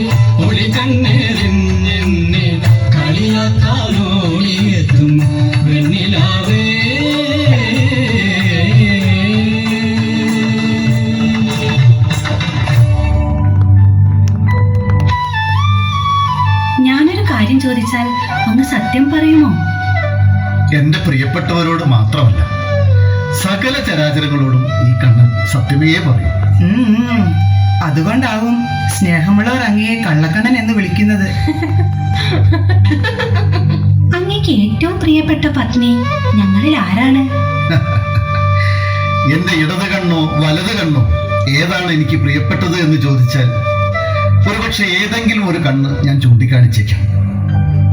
Speaker 3: ഒളി കണ്ണെറിഞ്ഞെന്നെ കളിയാക്കാനോടിയെത്തും വെണ്ണിലാവേ.
Speaker 10: ഞാനൊരു കാര്യം ചോദിച്ചാൽ ഒന്ന് സത്യം പറയുമോ?
Speaker 4: എന്റെ പ്രിയപ്പെട്ടവരോട് മാത്രമല്ല, സകല ചരാചരങ്ങളോടും ഈ കണ്ണൻ സത്യമേ പറയും.
Speaker 7: അതുകൊണ്ടാവും സ്നേഹമുള്ളവർ അങ്ങയെ കള്ളക്കണ്ണൻ എന്ന് വിളിക്കുന്നത്.
Speaker 10: അങ്ങേക്ക് ഏറ്റവും പ്രിയപ്പെട്ട പത്നി ഞങ്ങളിൽ ആരാണ്?
Speaker 4: എന്റെ ഇടത് കണ്ണോ വലത് കണ്ണോ ഏതാണ് എനിക്ക് പ്രിയപ്പെട്ടത് എന്ന് ചോദിച്ചാൽ ഒരുപക്ഷെ ഏതെങ്കിലും ഒരു കണ്ണ് ഞാൻ ചൂണ്ടിക്കാണിച്ചേക്കാം.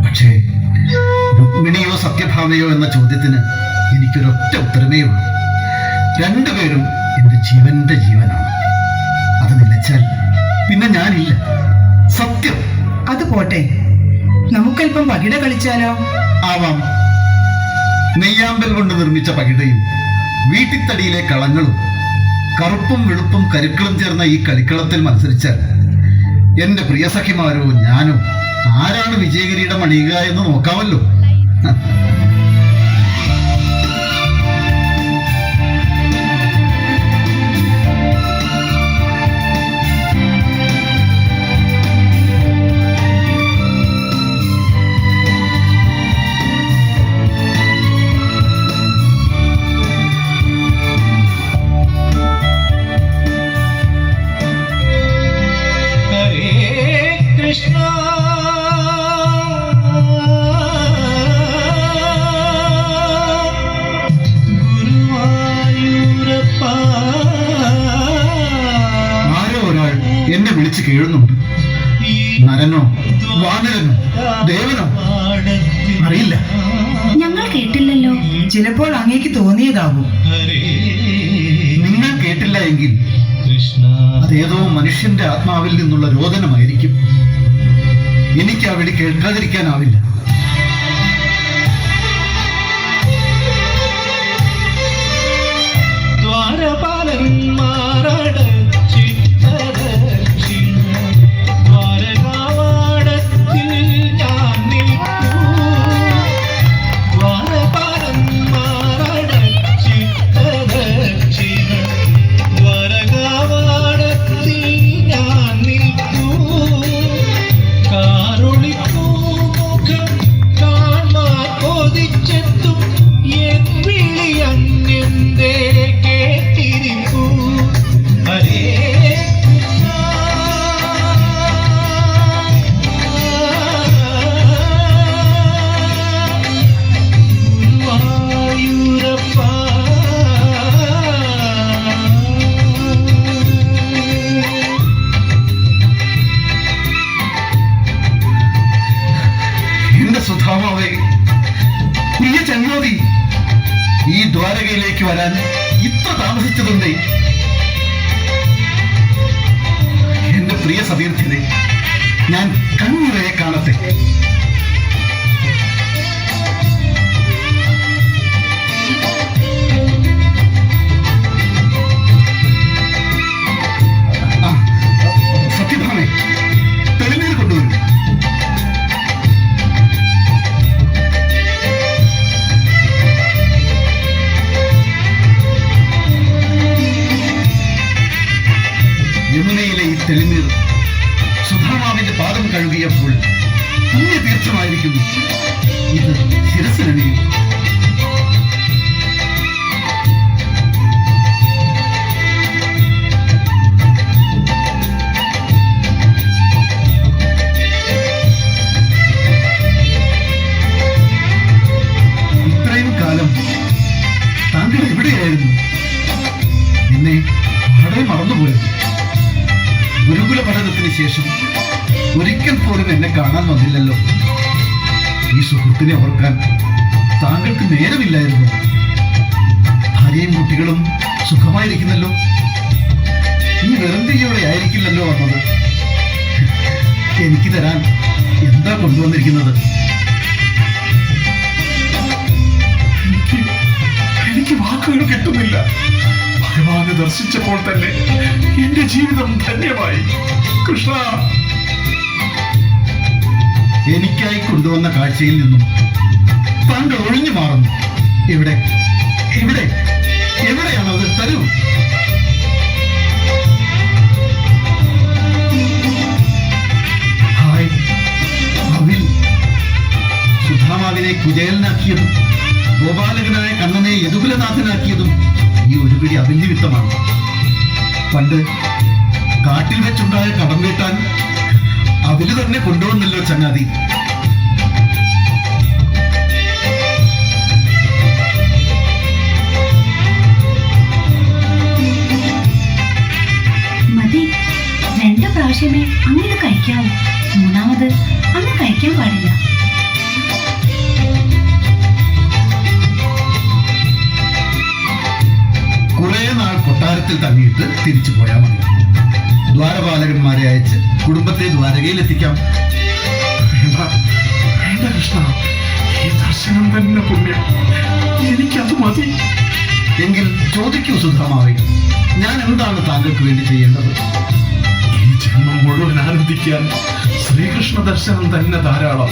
Speaker 4: പക്ഷേ രുക്മിണിയോ സത്യഭാമയോ എന്ന ചോദ്യത്തിന് എനിക്കൊരൊറ്റ ഉത്തരമേ ഉള്ളൂ. രണ്ടുപേരും എന്റെ ജീവന്റെ ജീവനാണ്. അത് നിലച്ചാൽ പിന്നെ ഞാനില്ല. സത്യം.
Speaker 7: അത് പോട്ടെ, നമുക്കല്പം പകിട കളിച്ചാലോ?
Speaker 4: ആവാം. നെയ്യാമ്പൽ കൊണ്ട് നിർമ്മിച്ച പകിടയും വീട്ടിത്തടിയിലെ കളങ്ങളും കറുപ്പും വെളുപ്പും കരുക്കളും ചേർന്ന ഈ കളിക്കളത്തിൽ മത്സരിച്ചാൽ എന്റെ പ്രിയ സഖിമാരോ ഞാനോ ആരാണ് വിജയകിരീടം അണിയുക എന്ന് നോക്കാമല്ലോ. എന്നെ വിളിച്ച് കേഴുന്നുണ്ട്. നരനോ വാനരനോ ദേവനോ അറിയില്ല.
Speaker 10: ഞങ്ങൾ കേട്ടില്ലല്ലോ.
Speaker 7: ചിലപ്പോൾ അങ്ങേക്ക് തോന്നിയതാവും.
Speaker 4: നിങ്ങൾ കേട്ടില്ല എങ്കിൽ അതേതോ മനുഷ്യന്റെ ആത്മാവിൽ നിന്നുള്ള രോദനമായിരിക്കും. എനിക്ക് ആ വിളി കേൾക്കാതിരിക്കാനാവില്ല.
Speaker 3: കാരുണിക്കൂ മുഖം
Speaker 4: ഈ ദ്വാരകയിലേക്ക് വരാൻ ഇത്ര താമസിച്ചതെന്തേ? എന്റെ പ്രിയ സതീർത്ഥ്യനെ ഞാൻ കണ്ണുനിറയെ കാണട്ടെ. സത്യഭാമേ, തെളിനീർ കൊണ്ടുവരും. യമുനയിലെ ഈ തെളിനീർ സുധാമാവിന്റെ പാദം കഴുകിയപ്പോൾ പുണ്യതീർത്ഥമായിരിക്കുന്നു. ഇത് ശിരസിലണിയും. ഇത്രയും കാലം താങ്കൾ എവിടെയായിരുന്നു? എന്നെ വളരെ മറന്നുപോയിരുന്നു. ഗുരുകുല പഠനത്തിന് ശേഷം ഒരിക്കൽ പോലും എന്നെ കാണാൻ വന്നില്ലല്ലോ. ഈ സുഹൃത്തിനെ ഓർക്കാൻ താങ്കൾക്ക് നേരമില്ലായിരുന്നു. ഭാര്യയും കുട്ടികളും സുഖമായിരിക്കുന്നല്ലോ. ഈ വെറും കൈയോടെ ആയിരിക്കില്ലല്ലോ വന്നത്. എനിക്ക് തരാൻ എന്താ കൊണ്ടുവന്നിരിക്കുന്നത്?
Speaker 3: എനിക്ക് വാക്കുകൾ കിട്ടുന്നില്ല. ഭഗവാനെ ദർശിച്ചപ്പോൾ തന്നെ എന്റെ ജീവിതം ധന്യമായി. കൃഷ്ണ,
Speaker 4: എനിക്കായി കൊണ്ടുവന്ന കാഴ്ചയിൽ നിന്നും താങ്കൾ ഒഴിഞ്ഞു മാറുന്നു. എവിടെ എവിടെ എവിടെയാണത്? തരൂ. ഹായ്, അവിൽ. സുധാമാവിനെ കുചേലനാക്കിയതും ഗോപാലകനായ കണ്ണനെ യദുകുലനാഥനാക്കിയതും ഈ ഒരു പിടി അവിൽ നിമിത്തമാണ്. പണ്ട് കാട്ടിൽ വെച്ചുണ്ടായ കടം വീട്ടാൻ അവില് തന്നെ കൊണ്ടുവന്നല്ലോ ചങ്ങാതി.
Speaker 10: മതി, 2 പ്രാവശ്യമേ അങ്ങനെ കഴിക്കാവൂ. മൂന്നാമത് അന്ന് കഴിക്കാൻ പാടില്ല.
Speaker 4: കുറെ നാൾ കൊട്ടാരത്തിൽ തങ്ങിയിട്ട് തിരിച്ചു പോയാൽ മതി. ദ്വാരപാലകന്മാരെ അയച്ച് കുടുംബത്തെ ദ്വാരകയിൽ എത്തിക്കാം.
Speaker 3: വേണ്ട കൃഷ്ണ, ഈ ദർശനം തന്നെ പുണ്യം. എനിക്കത് മതി.
Speaker 4: എങ്കിൽ ചോദിക്കൂ സുധാമാവേ, ഞാൻ എന്താണ് താങ്കൾക്ക് വേണ്ടി ചെയ്യേണ്ടത്?
Speaker 3: ഈ ജന്മം മുഴുവൻ ആനന്ദിക്കാൻ ശ്രീകൃഷ്ണ ദർശനം തന്നെ ധാരാളം.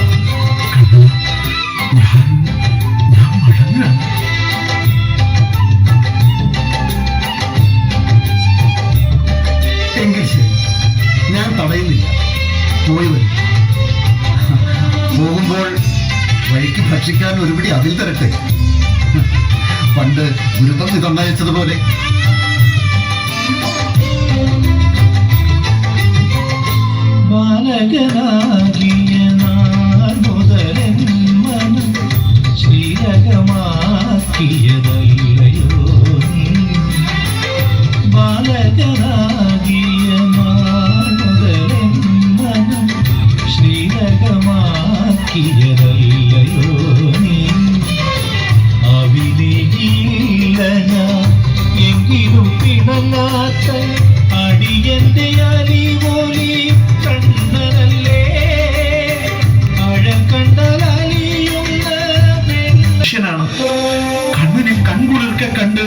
Speaker 3: ഞാൻ മടങ്ങാൻ.
Speaker 4: എങ്കിൽ ശരി, ഞാൻ തടയുന്നില്ല. പോയി വരും. പോകുമ്പോൾ വഴിക്ക് ഭക്ഷിക്കാൻ ഒരുപിടി അതിൽ തരട്ടെ. പണ്ട് ഗുരുപന്തി തന്നയച്ചതുപോലെ.
Speaker 3: ബാലകനാകിയ നാൾ മുതലൻ മനം ശ്രീരകമാക്കിയതല്ലയോ നീ. ബാലകനാകിയ നാൾ മുതലൻ മനം ശ്രീരകമാക്കിയതല്ലയോ നീ. അവിധിയില്ല ഞാൻ എങ്കിലും പിണങ്ങാത്ത അടിയന്റെ അലിവോലി കണ്ണനല്ലേ. അഴകണ്ടലിയുന്ന മനുഷ്യനാണ്. കണ്ണനെ കൺകുളിർക്കെ കണ്ട്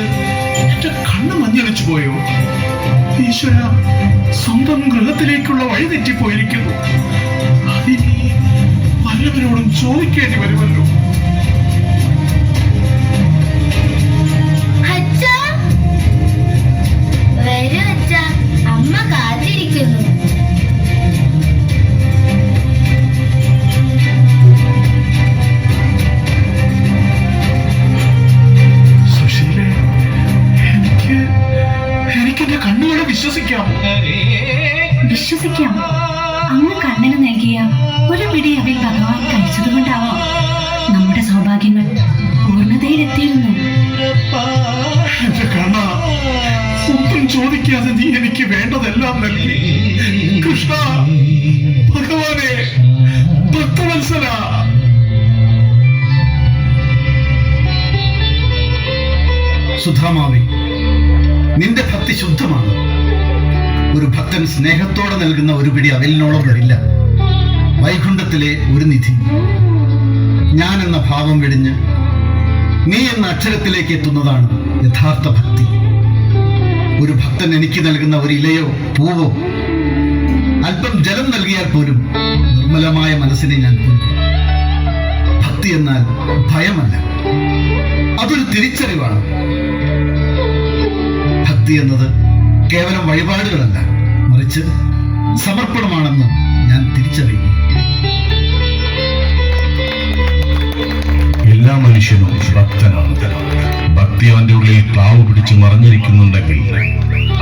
Speaker 3: എന്റെ കണ്ണ് മഞ്ഞളിച്ചു പോയോ? ഈശ്വര, സ്വന്തം ഗൃഹത്തിലേക്കുള്ള വഴി തെറ്റിപ്പോയിരിക്കുന്നു. അതിനി പലവരോടും ചോദിക്കേണ്ടി വരുമല്ലോ.
Speaker 9: വരൂ അച്ഛാ, അമ്മ കാത്തിരിക്കുന്നു.
Speaker 3: സുശീലേ, എനിക്കെന്റെ കണ്ണുകളെ വിശ്വസിക്കാമോ?
Speaker 10: വിശ്വസിക്കാം. അങ്ങ് കണ്ണന് നൽകിയ ഒരു പിടി അവിൽ ഭഗവാൻ കഴിച്ചതുകൊണ്ടാവാം നമ്മുടെ സൗഭാഗ്യങ്ങൾ പൂർണ്ണതയിലെത്തിയിരുന്നു.
Speaker 3: എന്റെ കണ്ണ, ഒന്നും ചോദിക്കാതെ നീ എനിക്ക് വേണ്ടതെല്ലാം നൽകി. കൃഷ്ണ, ഭഗവാനെ, ഭക്തവത്സല.
Speaker 4: സുധാമാവേ, നിന്റെ ഭക്തി ശുദ്ധമാണ്. ഒരു ഭക്തൻ സ്നേഹത്തോടെ നൽകുന്ന ഒരു പിടി അവലിനോളം വരില്ല വൈകുണ്ഠത്തിലെ ഒരു നിധി. ഞാൻ എന്ന ഭാവം വെടിഞ്ഞ് നീ എന്ന അക്ഷരത്തിലേക്ക് എത്തുന്നതാണ് യഥാർത്ഥ ഭക്തി. ഒരു ഭക്തൻ എനിക്ക് നൽകുന്ന ഒരു ഇലയോ പൂവോ അല്പം ജലം നൽകിയാൽ പോലും നിർമ്മലമായ മനസ്സിനെ ഞാൻ കൊണ്ടു. ഭക്തി എന്നാൽ ഭയമല്ല, അതൊരു തിരിച്ചറിവാണ്. ഭക്തി എന്നത് കേവലം വഴിപാടുകളല്ല, മറിച്ച് സമർപ്പണമാണെന്ന് ഞാൻ തിരിച്ചറിയുന്നു.
Speaker 11: എല്ലാ മനുഷ്യനും ഭക്തനാണ്. ഭക്തി അവന്റെ ഉള്ളിൽ ക്ലാവ് പിടിച്ച് മറഞ്ഞിരിക്കുന്നുണ്ടെങ്കിൽ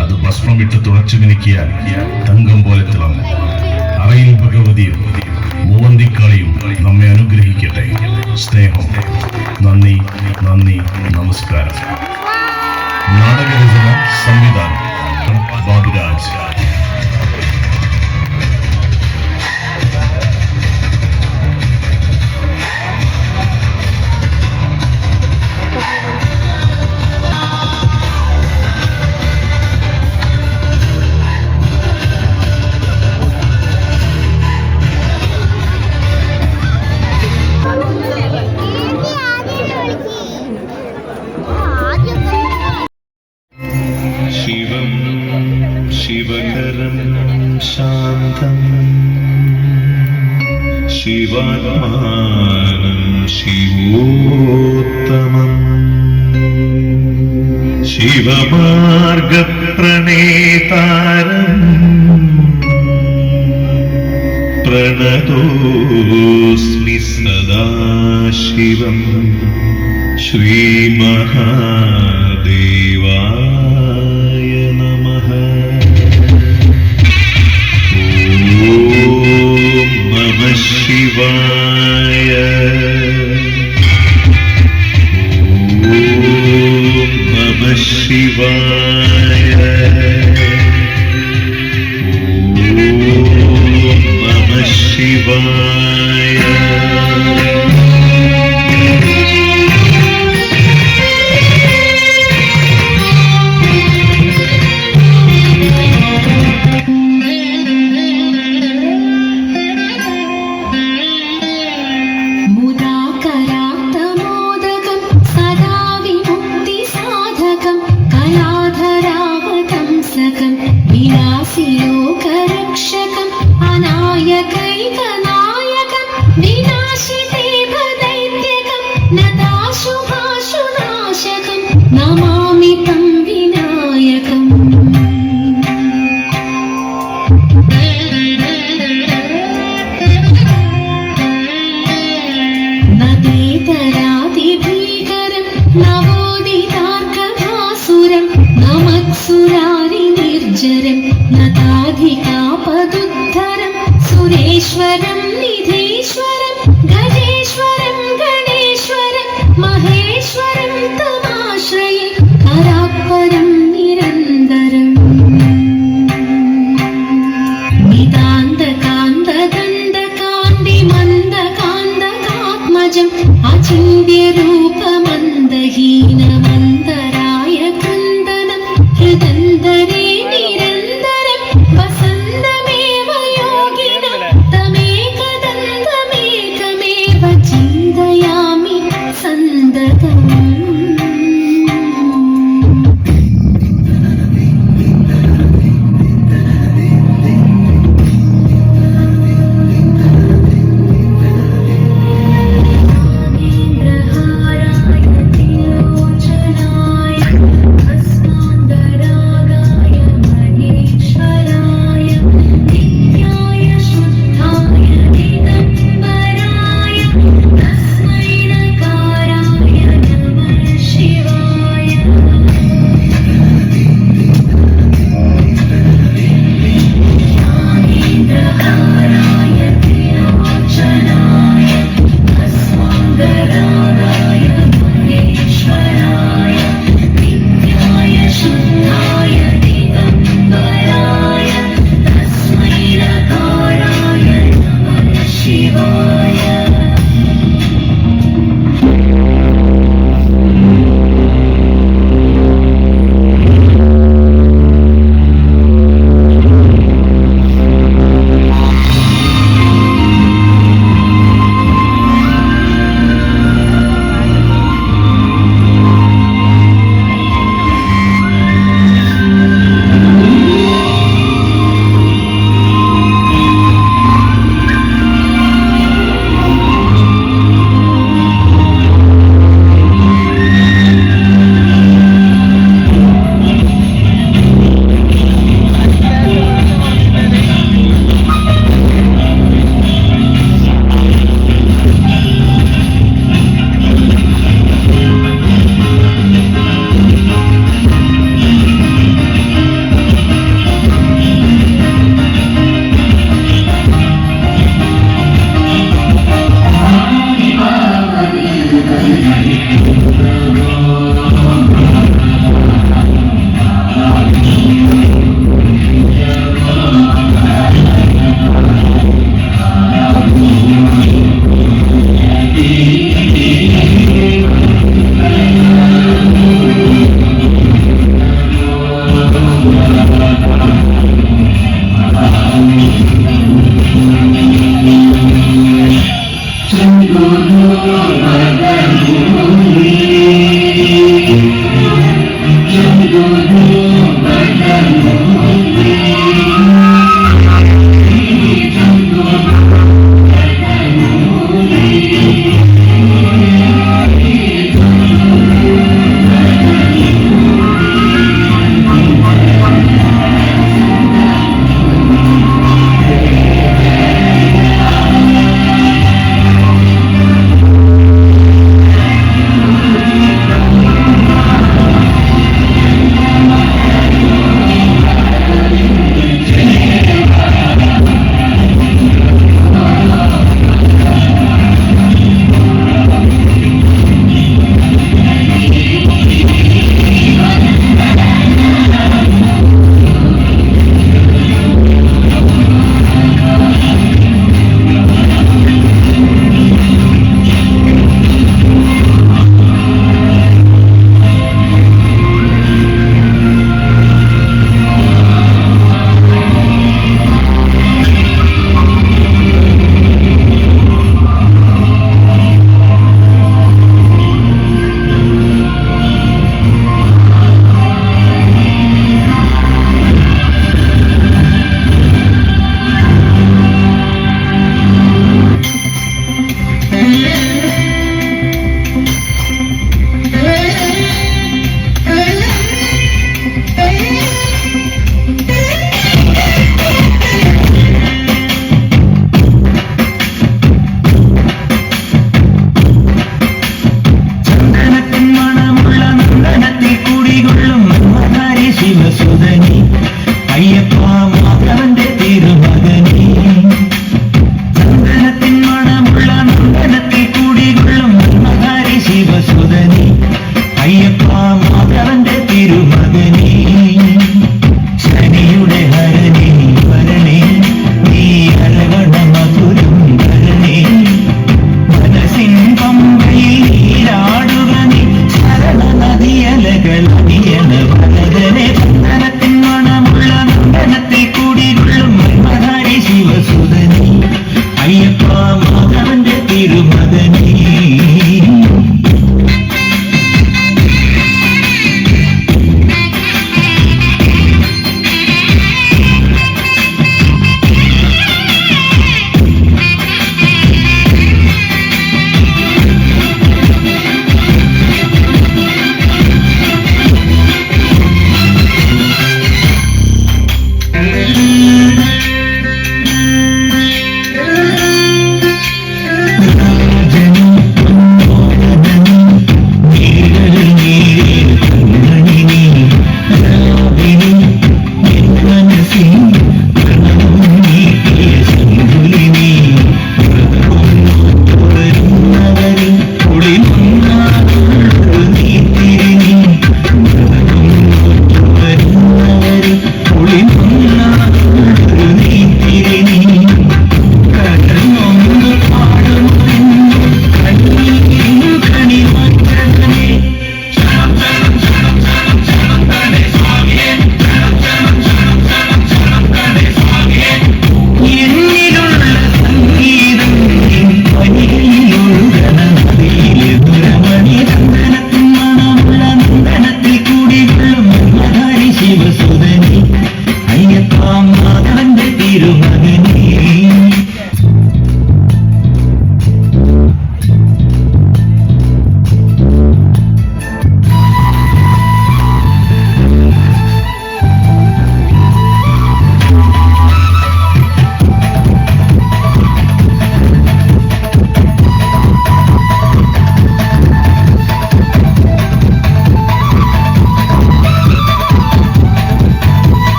Speaker 11: അത് ഭസ്മമിട്ട് തുളച്ചു മിനുക്കിയാൽ തങ്കം പോലെ തിളങ്ങും. അറയിൽ ഭഗവതിയും മൂവന്തിക്കളിയും നമ്മെ അനുഗ്രഹിക്കട്ടെ. സ്നേഹം. നന്ദി, നന്ദി, നമസ്കാരം. നാടകരചന സംവിധാനം ബാബുരാജ്.
Speaker 12: शिवं शिवकरं शान्तं शिवात्मानं शिवोत्तमम् शिवमार्गप्रणेतारम् प्रणतोऽस्मि सदा शिवं श्रीमहादेवाय नमः। ॐ नमः शिवाय। ॐ नमः शिवाय। ॐ नमः शिवाय।
Speaker 10: विलासिलोकरक्षकम् अनायकैकनायकम् विनाशिते भदैत्यकम् नताशुभाशुनाशकम् नमामि तं विनायकम्। नदेतरादिभीकरम् नवोदितार्कभासुरम् नमत्सुरारि निर्जरम् नताधिकापदुद्धरम् सुरेश्वरम् निधीश्वरम् गजेश्वरम् गणेश्वरम् महेश्वरम् तमाश्रये करात्परम् निरन्तरम्। नितान्तकान्तदण्डकान्तिमन्दकान्तकात्मजम् अचिन्त्यरूपमन्दहीनमन्तराय क्रन्दनम् हृदन्तरे निरन्तरम् वसन्तमेव योगिनम् तमेक
Speaker 12: ഓം